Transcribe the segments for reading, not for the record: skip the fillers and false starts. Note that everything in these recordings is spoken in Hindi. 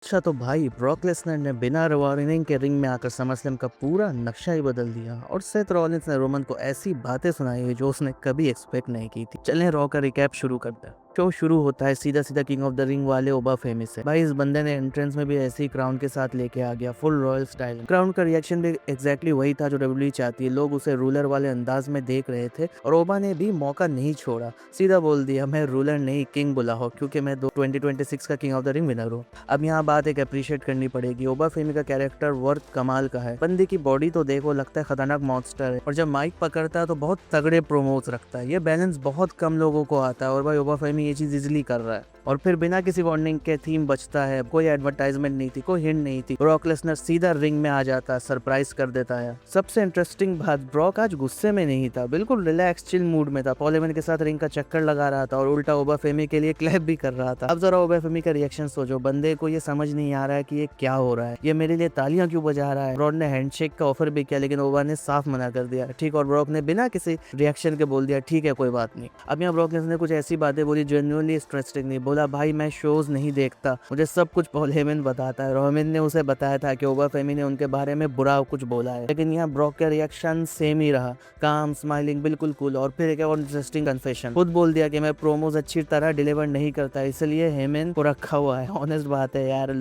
अच्छा तो भाई ब्रॉक लेसनर ने बिना वार्निंग के रिंग में आकर समरस्लैम का पूरा नक्शा ही बदल दिया और सेथ रॉलिंस ने रोमन को ऐसी बातें सुनाई जो उसने कभी एक्सपेक्ट नहीं की थी। चलें रॉ का रिकैप शुरू करते हैं। शो शुरू होता है सीधा सीधा किंग ऑफ द रिंग वाले ओबा फेमी से। भाई इस बंदे ने एंट्रेंस में भी ऐसे ही क्राउन के साथ लेके आ गया, फुल रॉयल स्टाइल। क्राउन का रिएक्शन भी एग्जैक्टली वही था जो डब्ल्यूडब्ल्यूई चाहती है। लोग उसे रूलर वाले अंदाज में देख रहे थे और ओबा ने भी मौका नहीं छोड़ा, सीधा बोल दिया मैं रूलर नहीं किंग बुलाओ क्योंकि मैं 2026 का king of the ring winner हूँ। अब यहाँ बात एक अप्रिशिएट करनी पड़ेगी, ओबा फेमी का कैरेक्टर वर्थ कमाल का है। बंदे की बॉडी तो देखो, लगता है खतरनाक मॉन्स्टर है और जब माइक पकड़ता है तो बहुत तगड़े प्रोमोस रखता है। ये बैलेंस बहुत कम लोगों को आता है और भाई ओबा फेमी ये चीज इजिली कर रहा है। और फिर बिना किसी वार्निंग के थीम बचता है, कोई एडवर्टाइजमेंट नहीं थी, कोई हिंट नहीं थी। ब्रॉक लेसनर सीधा रिंग में आ जाता है, सरप्राइज कर देता है। सबसे इंटरेस्टिंग बात, ब्रॉक आज गुस्से में नहीं था, बिल्कुल रिलैक्स चिल मूड में था। पॉल हेमन के साथ रिंग का चक्कर लगा रहा था और उल्टा ओबा फेमी के लिए क्लैप भी कर रहा था। अब जरा ओबा फेमी का रिएक्शन सोचो, बंदे को ये समझ नहीं आ रहा है कि ये क्या हो रहा है, ये मेरे लिए तालियां क्यों बजा रहा है। ब्रॉड ने हैंडशेक का ऑफर भी किया लेकिन ओबा ने साफ मना कर दिया, ठीक। और ब्रॉक ने बिना किसी रिएक्शन के बोल दिया ठीक है कोई बात नहीं। अब यहाँ ब्रॉक ने कुछ ऐसी बातें बोली जेन्युइनली इंटरेस्टिंग नहीं। बोला भाई मैं शोज नहीं देखता, मुझे सब कुछ पॉल हेमन बताता है। रोहमन ने उसे बताया था कि ओबा फेमी ने उनके बारे में बुरा कुछ बोला है, लेकिन यहाँ ब्रॉक का रिएक्शन सेम ही रहा, काम स्माइलिंग बिल्कुल कूल। और फिर एक और इंटरेस्टिंग कन्फेशन, खुद बोल दिया कि मैं प्रोमोज अच्छी तरह डिलीवर नहीं करता, इसलिए हेमन को रखा हुआ है। ऑनेस्ट बात है यार,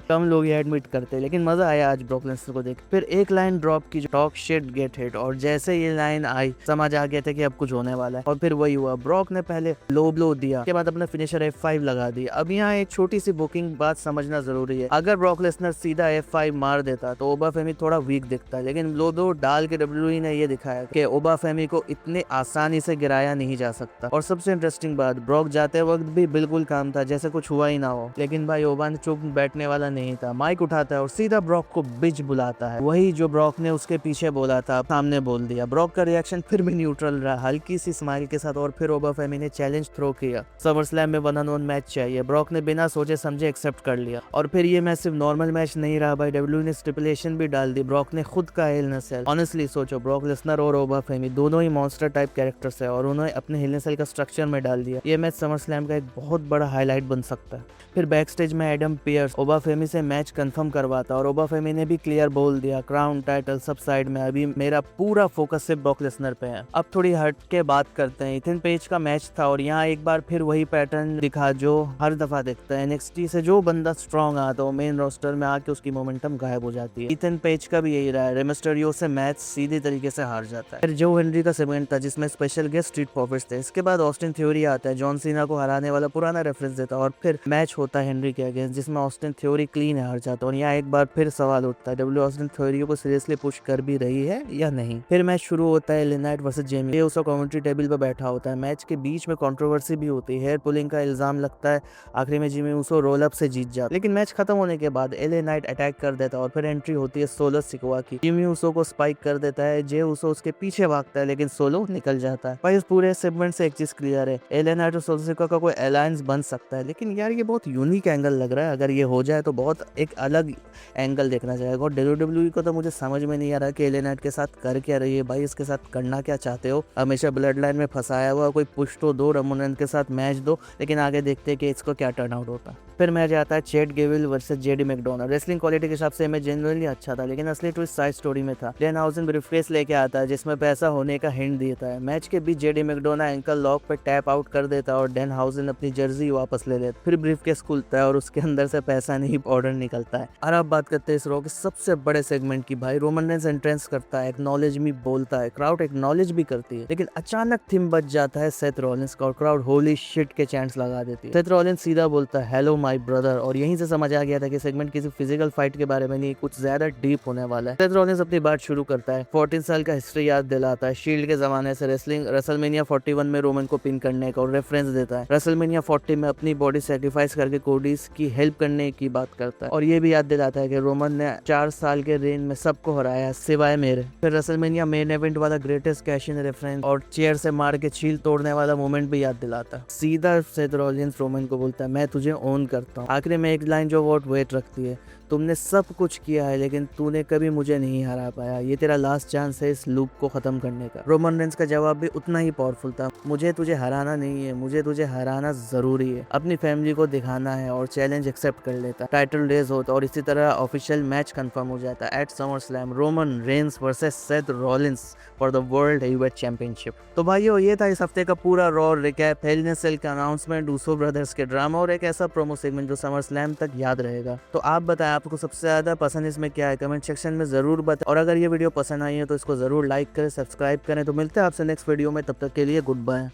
कम लोग ये एडमिट करते हैं, लेकिन मजा आया आज ब्रॉक लेसनर को देख। फिर एक लाइन ड्रॉप की, टॉक शिट गेट हिट, और जैसे ये लाइन आई समझ आ गया था कि अब कुछ होने वाला है। और फिर वही हुआ, ब्रॉक ने पहले लो ब्लो दिया, के बाद अपना फिनिशर F5 लगा दिया। अब यहाँ एक छोटी सी बुकिंग बात समझना जरूरी है, अगर ब्रॉक लेसनर सीधा F5 मार देता तो ओबा फेमी थोड़ा वीक दिखता है, लेकिन लो दो डाल के डब्ल्यूडब्ल्यूई ने ये दिखाया कि ओबा फेमी को इतने आसानी से गिराया नहीं जा सकता। और सबसे इंटरेस्टिंग बात, ब्रॉक जाते वक्त भी बिल्कुल काम था, जैसे कुछ हुआ ही ना हो। लेकिन भाई ओबा ने चुप बैठने वाला नहीं था, माइक उठाता है और सीधा ब्रॉक को बिच बुलाता है। वही जो ब्रॉक ने उसके पीछे बोला था सामने बोल दिया। ब्रॉक का रिएक्शन फिर भी न्यूट्रल रहा, हल्की सी स्माइल के साथ। और फिर ओबा फेमी ने चैलेंज थ्रो किया, समरस्लैम में 1-on-1 मैच चाहिए। ब्रॉक ने बिना सोचे समझे एक्सेप्ट कर लिया। और फिर ये मैच सिर्फ नॉर्मल मैच नहीं रहा भाई, डब्ल्यूडब्ल्यूई ने स्टिपुलेशन भी डाल दी। ब्रॉक ने खुद का hello in a cell. Honestly सोचो, ब्रॉक लेसनर और ओबा फेमी दोनों ही मॉन्स्टर टाइप कैरेक्टर्स है और उन्होंने अपने हेल इन अ सेल का स्ट्रक्चर में डाल दिया। ये मैच समरस्लैम का एक बहुत बड़ा हाईलाइट बन सकता है। फिर बैक स्टेज में एडम पियर्स ओबा फेमी से मैच कंफर्म करवाता और ओबा फेमी ने भी क्लियर बोल दिया क्राउन टाइटल सब साइड में, अभी मेरा पूरा फोकस सिर्फ ब्रॉक लेसनर पे है। अब थोड़ी हट के बात करते हैं, इथन पेज का मैच था और यहाँ एक बार फिर वही पैटर्न दिखा जो हर दफा दिखता है। एनएक्सटी से जो बंदा स्ट्रॉन्ग आता है मेन रोस्टर में आके उसकी मोमेंटम गायब हो जाती है। इथन पेज का भी यही रहा है, रे मिस्टेरियो से मैच सीधे तरीके से हार जाता है। फिर जो हेनरी का सेगमेंट था जिसमें स्पेशल गेस्ट स्ट्रीट प्रॉफिट्स थे। इसके बाद ऑस्टिन थ्योरी आता है, जॉन सीना को हराने वाला पुराना रेफरेंस देता है और फिर मैच होता है हेनरी के अगेंस्ट जिसमें ऑस्टिन थ्योरी क्लीन हार जाता है। और यहाँ एक बार फिर सवाल उठता है, डब्ल्यू ऑस्टिन थ्योरी को सीरियसली पुश कर भी रही है या नहीं। फिर मैच शुरू होता है, लिनाइट वर्सेस जेमी। ये उसका कमेंट्री टेबल पर बैठा होता है। मैच के बीच में कंट्रोवर्सी भी होती है, हेयर पुलिंग का इल्जाम लगता है। आखिरी में जिमी उसो रोल अप से जीत जाता, लेकिन मैच खत्म होने के बाद एले नाइट अटैक कर देता और फिर एंट्री होती है सोलो सिकवा की। जिमी उसो को स्पाइक कर देता है, जे उसो उसके पीछे भागता है लेकिन सोलो निकल जाता है। भाई इस पूरे सेगमेंट से एक चीज क्लियर है, एले नाइट और सोलो सिकवा का कोई अलायंस बन सकता है, लेकिन यार ये बहुत यूनिक एंगल लग रहा है। अगर ये हो जाए तो बहुत एक अलग एंगल देखना जाएगा। और डब्ल्यूडब्ल्यूई को तो मुझे समझ में नहीं आ रहा कि एले नाइट के साथ कर क्या रही है भाई, इसके साथ करना क्या चाहते हो। हमेशा ब्लड लाइन में फंसाया हुआ, कोई पुश तो दो, रमोन के साथ मैच दो, लेकिन आगे देखते हैं कि इसको क्या टर्न आउट होता है। फिर मैच आता है Chad Gable versus JD McDonald. Wrestling quality के हिसाब से मैच जेन्युइनली अच्छा था, लेकिन असली ट्विस्ट साइड स्टोरी में था। डेनहाउजन ब्रीफकेस लेके आता है जिसमें पैसा होने का हिंट देता है। मैच के बीच जेडी मैकडोनाल्ड एंकल लॉक पे टैप आउट कर देता है और डेनहाउजन अपनी जर्सी वापस ले लेता। फिर ब्रीफकेस खुलता है और उसके अंदर से पैसा नहीं ऑर्डर निकलता है। और अब बात करते हैं इस रॉ के सबसे बड़े सेगमेंट की। भाई रोमन रेंस एंट्रेंस करता है, एक्नॉलेज मी बोलता है, क्राउड एक्नॉलेज भी करती है, लेकिन अचानक थीम बच जाता है सेथ रॉलिंस का और क्राउड होली शिट के चैंट्स लगा देती है। सेथ रॉलिंस सीधा बोलता है हेलो माय ब्रदर, और यहीं से समझ आ गया था कि सेगमेंट किसी फिजिकल फाइट के बारे में नहीं, कुछ ज्यादा डीप होने वाला है। सेथ रॉलिंस अपनी बात शुरू करता है, 14 साल का हिस्ट्री याद दिलाता है, शील्ड के जमाने से रेसलिंग, रेसलमेनिया 41 में रोमन को पिन करने का और रेफरेंस देता है। रेसलमेनिया 40 में अपनी बॉडी सैक्रिफाइस करके कोडीज की हेल्प करने की बात करता है और ये भी याद दिलाता है कि रोमन ने 4 साल के रेन में सबको हराया सिवाय मेरे। फिर रेसलमेनिया मेन इवेंट वाला ग्रेटेस्ट कैश इन रेफरेंस और चेयर से मार के शील्ड तोड़ने वाला मोमेंट भी याद दिलाता है। सीधा सेथ रॉलिंस रोमन को बोलता है मैं तुझे ओन करता हूँ। आखिरी में एक लाइन जो वॉट वेट रखती है, तुमने सब कुछ किया है लेकिन तूने कभी मुझे नहीं हरा पाया, ये तेरा लास्ट चांस है इस लूप को खत्म करने का। रोमन रेंस का जवाब भी उतना ही पावरफुल था, मुझे तुझे हराना नहीं है, मुझे तुझे हराना जरूरी है। अपनी फैमिली को दिखाना है और चैलेंज एक्सेप्ट कर लेता। टाइटल रेस होता और इसी तरह ऑफिशियल मैच कंफर्म हो जाता at SummerSlam, Roman Reigns versus Seth Rollins for the world heavyweight championship. तो भाइयों ये था इस हफ्ते का पूरा Raw recap, Hell in a Cell का अनाउंसमेंट, उसो ब्रदर्स के ड्रामा और एक ऐसा प्रोमो सेगमेंट जो समर स्लैम तक याद रहेगा। तो आप बताएं आपको सबसे ज्यादा पसंद इसमें क्या है, कमेंट सेक्शन में जरूर बताएं। और अगर ये वीडियो पसंद आई है तो इसको जरूर लाइक करें, सब्सक्राइब करें। तो मिलते हैं आपसे नेक्स्ट वीडियो में, तब तक के लिए गुड बाय।